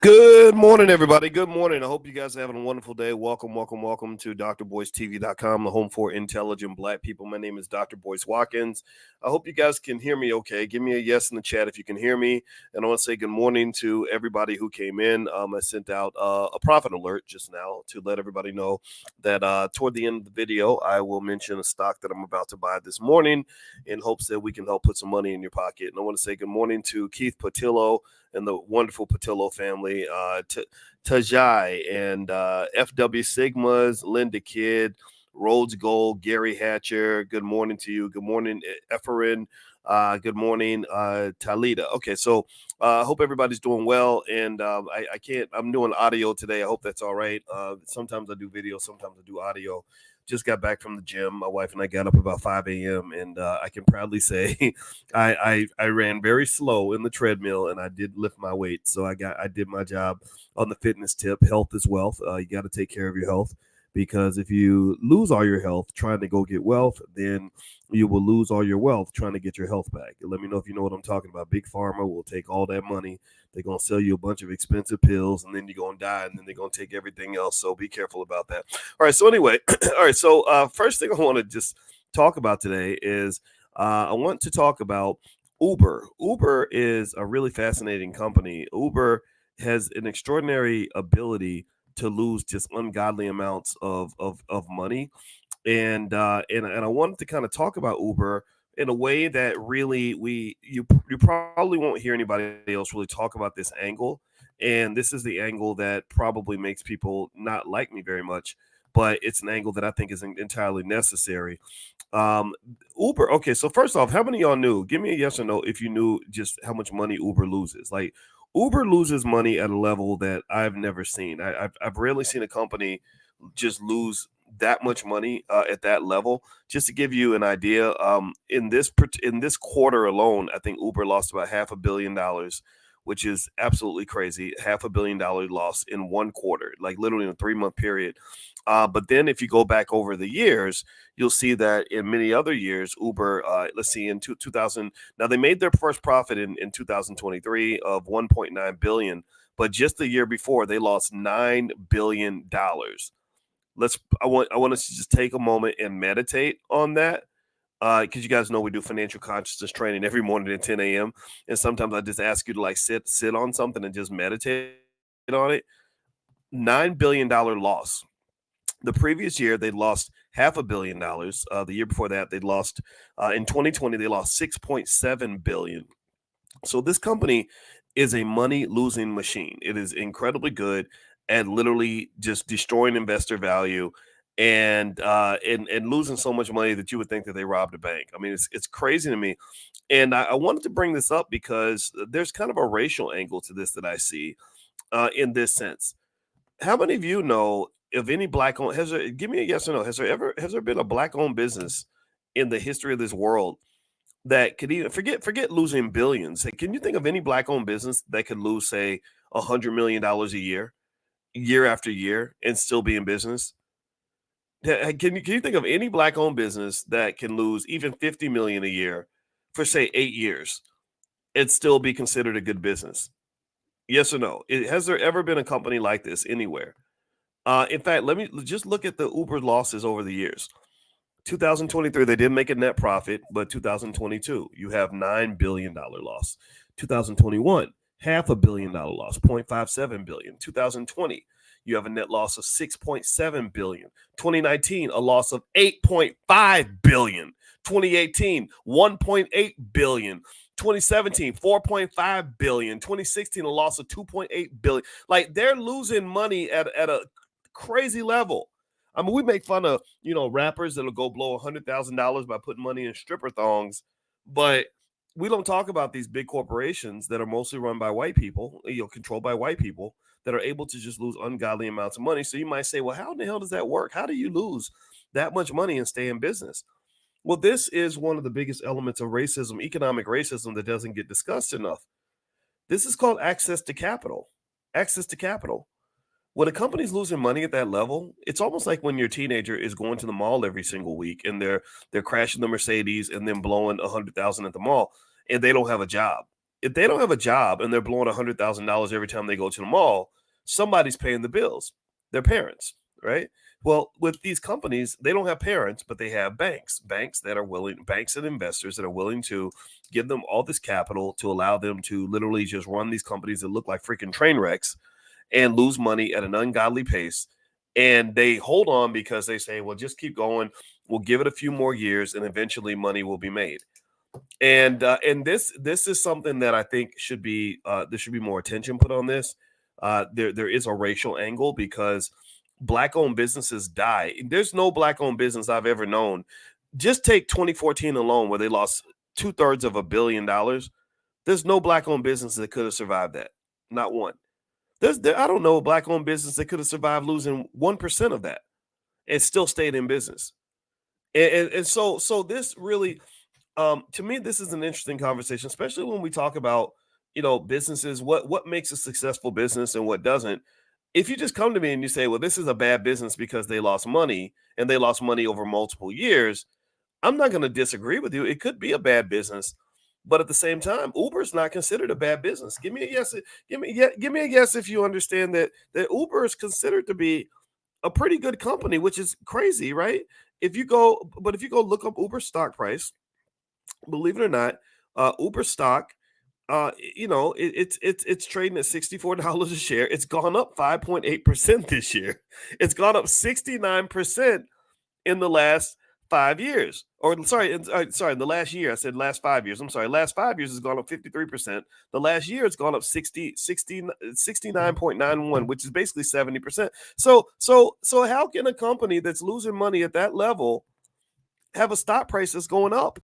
Good morning, everybody. Good morning. I hope you guys are having a wonderful day. Welcome to drboycetv.com, the home for intelligent black people. My name is Dr. Boyce Watkins. I hope you guys can hear me okay. Give me a yes in the chat if you can hear me. And I want to say good morning to everybody who came in. I sent out a profit alert just now to let everybody know that toward the end of the video, I will mention a stock that I'm about to buy this morning in hopes that we can help put some money in your pocket. And I want to say good morning to Keith Patillo and the wonderful Patillo family, Tajai and FW Sigmas, Linda Kidd, Rhodes Gold, Gary Hatcher. Good morning to you. Good morning, Efferin. Good morning, Talita. Okay, so I hope everybody's doing well. And I can't, I'm doing audio today. I hope that's all right. Sometimes I do video, sometimes I do audio. Just got back from the gym. My wife and I got up about 5 a.m. and I can proudly say I ran very slow in the treadmill and I did lift my weight. So I did my job on the fitness tip. Health is wealth. You got to take care of your health, because if you lose all your health trying to go get wealth, then you will lose all your wealth trying to get your health back. And let me know if you know what I'm talking about. Big Pharma will take all that money. They're going to sell you a bunch of expensive pills, and then you're going to die, and then they're going to take everything else. So be careful about that. All right. So anyway, all right. So first thing I want to just talk about today is I want to talk about Uber. Uber is a really fascinating company. Uber has an extraordinary ability to lose just ungodly amounts of money, and I wanted to kind of talk about Uber in a way that really you probably won't hear anybody else really talk about this angle, and this is the angle that probably makes people not like me very much, but it's an angle that I think is entirely necessary. Um, Uber. Okay, so first off, how many of y'all knew? Give me a yes or no if you knew just how much money Uber loses. Like Uber loses money at a level that I've never seen. I've rarely seen a company just lose that much money at that level. Just to give you an idea, in this quarter alone, I think Uber lost about $500 million, which is absolutely crazy. $500 million loss in one quarter, like literally in a 3 month period. But then if you go back over the years, you'll see that in many other years, Uber, let's see, in 2000, now they made their first profit in 2023 of 1.9 billion, but just the year before they lost $9 billion. I want us to just take a moment and meditate on that, because you guys know we do financial consciousness training every morning at 10 a.m. And sometimes I just ask you to like sit on something and just meditate on it. $9 billion loss. The previous year they lost $500 million. The year before that they lost in 2020 they lost 6.7 billion. So this company is a money losing machine. It is incredibly good at literally just destroying investor value and losing so much money that you would think that they robbed a bank. I mean, it's crazy to me. And I wanted to bring this up because there's kind of a racial angle to this that I see in this sense. How many of you know of any black owned, has there, give me a yes or no, has there been a black owned business in the history of this world that could even forget losing billions? Hey, can you think of any black owned business that could lose, say, $100 million a year after year, and still be in business? Can you think of any black owned business that can lose even 50 million a year for, say, 8 years and still be considered a good business? Yes or no? Has there ever been a company like this anywhere? In fact, let me just look at the Uber losses over the years. 2023, they didn't make a net profit, but 2022, you have $9 billion loss. 2021, $500 million loss, 0.57 billion. 2020, you have a net loss of 6.7 billion. 2019, a loss of 8.5 billion. 2018, 1.8 billion. 2017, 4.5 billion. 2016, a loss of 2.8 billion. Like, they're losing money at a crazy level. I mean, we make fun of, rappers that'll go blow $100,000 by putting money in stripper thongs, but we don't talk about these big corporations that are mostly run by white people, controlled by white people, that are able to just lose ungodly amounts of money. So you might say, well, how in the hell does that work? How do you lose that much money and stay in business? Well, this is one of the biggest elements of racism, economic racism, that doesn't get discussed enough. This is called access to capital. Access to capital. When a company's losing money at that level, it's almost like when your teenager is going to the mall every single week and they're crashing the Mercedes and then blowing $100,000 at the mall, and they don't have a job. If they don't have a job and they're blowing $100,000 every time they go to the mall, somebody's paying the bills. Their parents, right? Well, with these companies, they don't have parents, but they have banks that are willing, banks and investors that are willing to give them all this capital to allow them to literally just run these companies that look like freaking train wrecks and lose money at an ungodly pace. And they hold on because they say, well, just keep going. We'll give it a few more years and eventually money will be made. And this is something that I think should be there should be more attention put on this. There is a racial angle because black owned businesses die. There's no black owned business I've ever known. Just take 2014 alone, where they lost 2/3 of $1 billion. There's no black owned business that could have survived that. Not one. I don't know a black owned business that could have survived losing 1% of that and still stayed in business. And so this really, to me, this is an interesting conversation, especially when we talk about, businesses, what makes a successful business and what doesn't. If you just come to me and you say, well, this is a bad business because they lost money and they lost money over multiple years, I'm not going to disagree with you. It could be a bad business, but at the same time, Uber is not considered a bad business. Give me a yes. Give me a yes if you understand that Uber is considered to be a pretty good company, which is crazy, right? If you go look up Uber stock price, believe it or not, Uber stock, it's trading at $64 a share. It's gone up 5.8% this year. It's gone up 69% in the last 5 years. Or sorry, in the last year. I said last 5 years. I'm sorry, last 5 years has gone up 53%. The last year it's gone up 69.91, which is basically 70%. So how can a company that's losing money at that level have a stock price that's going up?